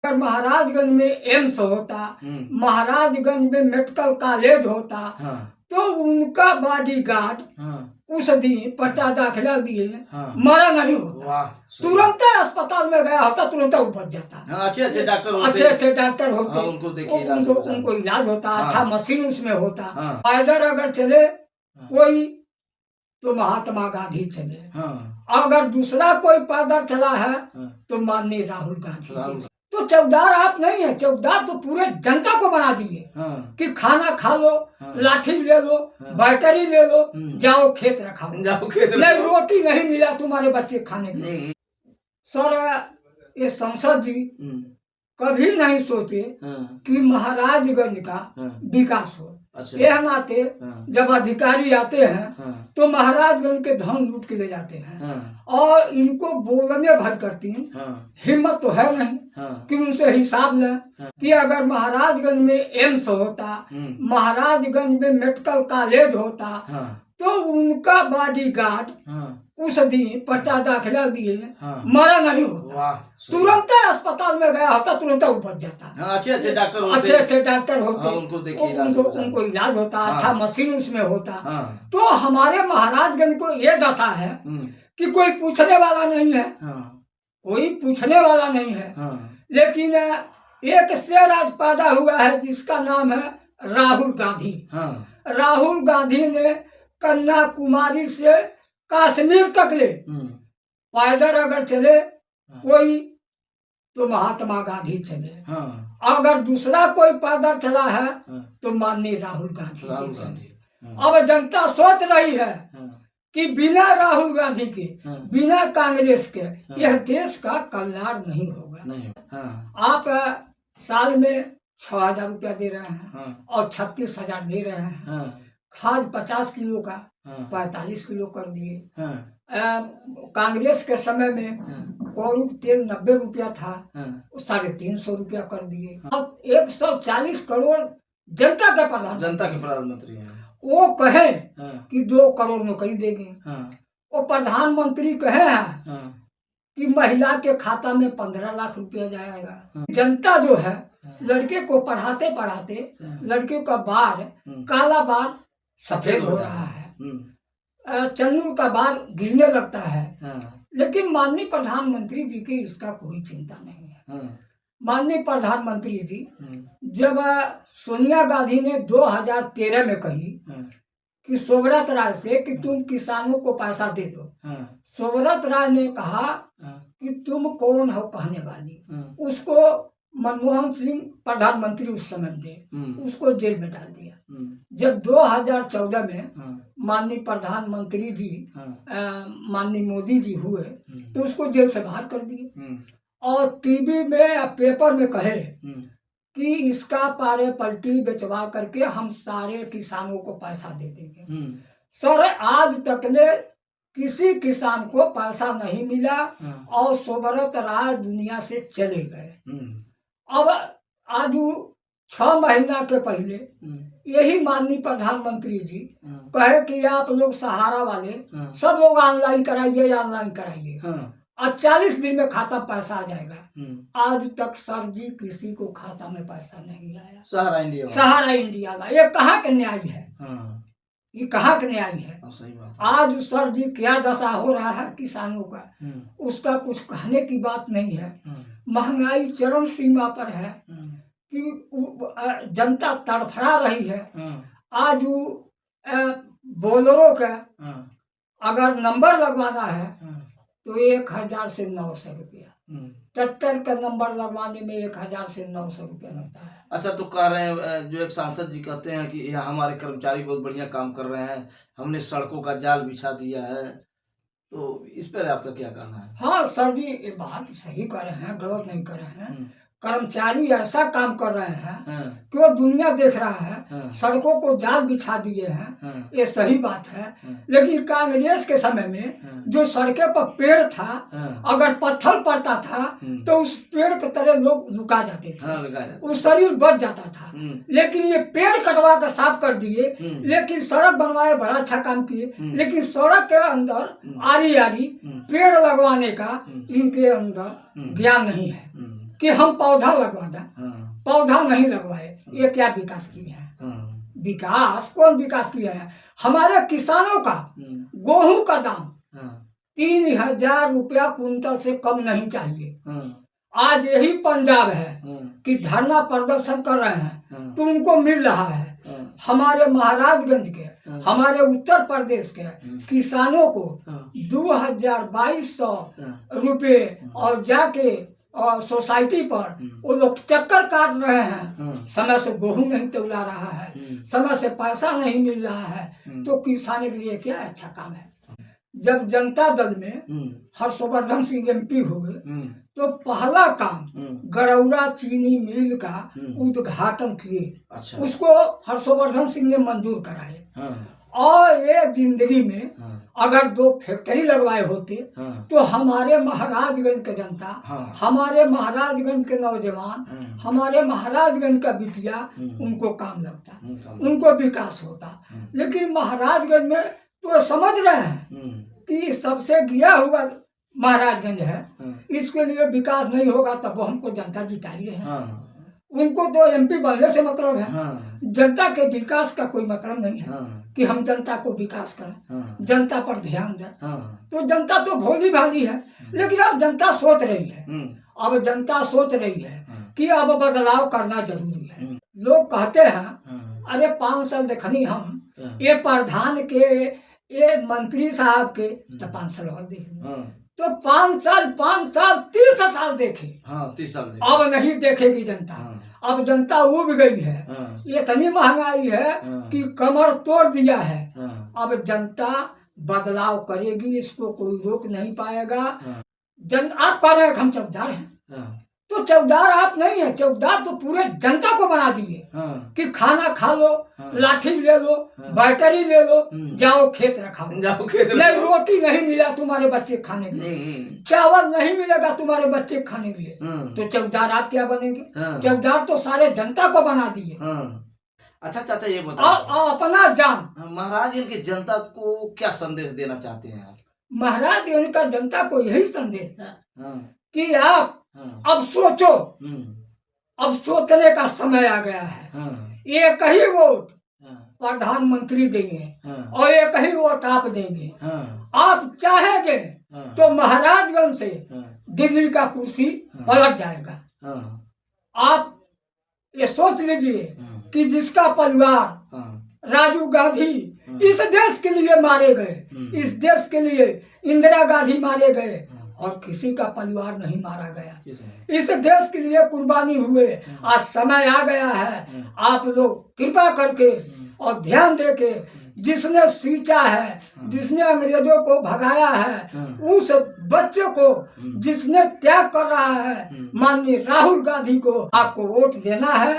अगर महाराजगंज में एम्स होता, महाराजगंज में मेडिकल कॉलेज होता, हाँ। तो उनका बॉडीगार्ड उस दिन पर्चा दाखिला दिए मरा नहीं होता, तुरंत अस्पताल में गया होता, तुरंत वो बच जाता। अच्छे डॉक्टर होते, उनको इलाज होता, अच्छा मशीन उसमें होता। पैदल अगर चले कोई तो महात्मा गांधी चले, अगर दूसरा कोई पैदल चला है तो माननीय राहुल गांधी। तो चौकीदार आप नहीं है, चौकीदार तो पूरे जनता को बना दिए कि खाना खा लो, लाठी ले लो, बैटरी ले लो, जाओ खेत रखाओ, नहीं रोटी नहीं मिला तुम्हारे बच्चे खाने के लिए। सर ये संसद जी कभी नहीं सोचे कि महाराजगंज का विकास हो। यह नाते जब अधिकारी आते हैं तो महाराजगंज के धन लूट के ले जाते हैं, और इनको बोलने भर करती हिम्मत तो है नहीं कि उनसे हिसाब लें कि अगर महाराजगंज में एम्स होता, महाराजगंज में मेडिकल कॉलेज होता, तो उनका बॉडीगार्ड उस दिन पर्चा दाखिला दिए मरा नहीं होता, तुरंत अस्पताल में गया होता, तुरंत वो बच जाता। अच्छे डॉक्टर होते, उनको इलाज होता, अच्छा मशीन उसमें होता। तो हमारे महाराजगंज को ये दशा है कि कोई पूछने वाला नहीं है, कोई पूछने वाला नहीं है। लेकिन एक शेर आज पैदा हुआ है जिसका नाम है राहुल गांधी। राहुल गांधी ने कन्याकुमारी से कश्मीर तक ले पैदल अगर चले कोई तो महात्मा गांधी चले, अगर दूसरा कोई पैदल चला है तो माननीय राहुल गांधी चले। अब जनता सोच रही है कि बिना राहुल गांधी के, बिना कांग्रेस के यह देश का कल्याण नहीं होगा। आप साल में 6,000 रुपया दे रहे हैं और 36,000 दे रहे हैं। खाद 50 किलो का 45 किलो कर दिए। कांग्रेस के समय में कौड़ी तेल 90 रुपया था, 350 रुपया कर दिए। अब 140 करोड़ जनता के प्रधानमंत्री हैं, वो कहे कि 2 करोड़ नौकरी देंगे, वो प्रधानमंत्री कहे हैं कि महिला के खाता में 15 लाख रुपया जाएगा। जनता जो है लड़के को पढ़ाते पढ़ाते लड़के का बाल काला बाल सफेद हो रहा है, चन्नू का बाल गिरने लगता है, लेकिन माननीय प्रधानमंत्री जी की इसका कोई चिंता नहीं है। माननीय प्रधानमंत्री जी जब सोनिया गांधी ने 2013 में कही कि सोबरत राय से कि तुम किसानों को पैसा दे दो, सोबरत राय ने कहा कि तुम कौन हो कहने वाली। उसको मनमोहन सिंह प्रधानमंत्री उस समय थे, उसको जेल में डाल दिया। जब 2014 में माननीय प्रधानमंत्री जी माननीय मोदी जी हुए तो उसको जेल से बाहर कर दिए, और टीवी में या पेपर में कहे कि इसका पारे पलटी बेचवा करके हम सारे किसानों को पैसा दे देंगे। सर आज तकले किसी किसान को पैसा नहीं मिला और सोबरत राय दुनिया से चले गए। अब आज 6 महीना के पहले यही माननीय प्रधानमंत्री जी कहे कि आप लोग सहारा वाले सब लोग ऑनलाइन कराइए, और 40 दिन में खाता पैसा आ जाएगा। आज तक सर जी किसी को खाता में पैसा नहीं आया। सहारा इंडिया का ये कहाँ के न्याय है? ये कहाँ के न्याय है? आज सर जी क्या दशा हो रहा है किसानों का, उसका कुछ कहने की बात नहीं है। महंगाई चरम सीमा पर है कि जनता तड़फड़ा रही है। आज बोलेरो का अगर नंबर लगवाना है तो 1,000 से 900 रुपया, ट्रैक्टर का नंबर लगवाने में 1,000 से 900 रुपया लगता है। अच्छा, तो कह रहे हैं जो एक सांसद जी कहते हैं कि यहाँ हमारे कर्मचारी बहुत बढ़िया काम कर रहे हैं, हमने सड़कों का जाल बिछा दिया है, तो इस पर आपका क्या कहना है? हाँ सर जी, ये बात सही कर रहे हैं, गलत नहीं कर रहे हैं। कर्मचारी ऐसा काम कर रहे हैं कि वो दुनिया देख रहा है, सड़कों को जाल बिछा दिए हैं, ये सही बात है। लेकिन कांग्रेस के समय में जो सड़कें पर पेड़ था, अगर पत्थर पड़ता था तो उस पेड़ के तरह लोग लुका जाते थे, उस शरीर बच जाता था। लेकिन ये पेड़ कटवा कर साफ कर दिए, लेकिन सड़क बनवाए, बड़ा अच्छा काम किए, लेकिन सड़क के अंदर आरी आरी पेड़ लगवाने का इनके अंदर ज्ञान नहीं है। कि हम पौधा लगवा दें, हाँ, पौधा नहीं लगवाए, ये क्या विकास किया है? हाँ, विकास कौन विकास किया है? हमारे किसानों का गेहूं का दाम हाँ, 3,000 रुपया कुंटल से कम नहीं चाहिए। हाँ, आज यही पंजाब है हाँ, कि धरना प्रदर्शन कर रहे हैं हाँ, तो उनको मिल रहा है। हाँ, हमारे महाराजगंज के, हमारे उत्तर प्रदेश के किसानों को 2,200 रुपये और जाके और सोसाइटी पर वो लोग चक्कर काट रहे हैं। समय से गेहूं नहीं तौला रहा है, समय से पैसा नहीं मिल रहा है, तो किसानों के लिए क्या अच्छा काम है? जब जनता दल में हर्षवर्धन सिंह MP हुए तो पहला काम गरौरा चीनी मिल का उद्घाटन किए। अच्छा, उसको हर्षवर्धन सिंह ने मंजूर कराए। और ये जिंदगी में अगर 2 फैक्ट्री लगवाए होते तो हमारे महाराजगंज के जनता, हमारे महाराजगंज के नौजवान, हमारे महाराजगंज का बिटिया, उनको काम लगता, उनको विकास होता। लेकिन महाराजगंज में तो समझ रहे हैं कि सबसे गिरा हुआ महाराजगंज है, इसके लिए विकास नहीं होगा, तब वो हमको जनता जिताई है। उनको तो MP बनने से मतलब है, जनता के विकास का कोई मतलब नहीं है कि हम जनता को विकास करें, जनता पर ध्यान दें। तो जनता तो भोली भाली है, लेकिन अब जनता सोच रही है, अब जनता सोच रही है कि अब बदलाव करना जरूरी है। लोग कहते हैं अरे 5 साल देखनी हम, ये प्रधान के, ये मंत्री साहब के, तो 5 साल और देखेंगे। तो 5 साल 30 साल देखे, 30 साल देखे। अब नहीं देखेगी जनता। अब जनता उब गई है, इतनी महंगाई है कि कमर तोड़ दिया है। अब जनता बदलाव करेगी, इसको कोई रोक नहीं पाएगा। आप कह रहे हैं हम चौकीदार हैं, तो चौकीदार आप नहीं है, चौकीदार तो पूरे जनता को बना दिए कि खाना खा लो, लाठी ले लो, बैटरी ले लो, जाओ खेत रखाओ, जाओ खेत नहीं रोटी नहीं मिला तुम्हारे बच्चे खाने के लिए, चावल नहीं मिलेगा तुम्हारे बच्चे खाने के लिए, तो चौकीदार आप क्या बनेंगे? चौकीदार तो सारे जनता को बना दिए। अच्छा चाचा, ये बताओ अपना जान महाराज इनके जनता को क्या संदेश देना चाहते हैं आप? महाराज उनका जनता को यही संदेश है कि आप अब सोचो, अब सोचने का समय आ गया है। एक ही वोट प्रधानमंत्री देंगे और एक ही वोट आप देंगे। आप चाहेंगे तो महाराजगंज से दिल्ली का कुर्सी पलट जाएगा। आप ये सोच लीजिए कि जिसका परिवार राजीव गांधी इस देश के लिए मारे गए, इस देश के लिए इंदिरा गांधी मारे गए, और किसी का परिवार नहीं मारा गया। इस देश के लिए कुर्बानी हुए। आज समय आ गया है, आप लोग कृपा करके और ध्यान देके, जिसने सींचा है, जिसने अंग्रेजों को भगाया है, उस बच्चे को जिसने त्याग कर रहा है, माननीय राहुल गांधी को आपको वोट देना है।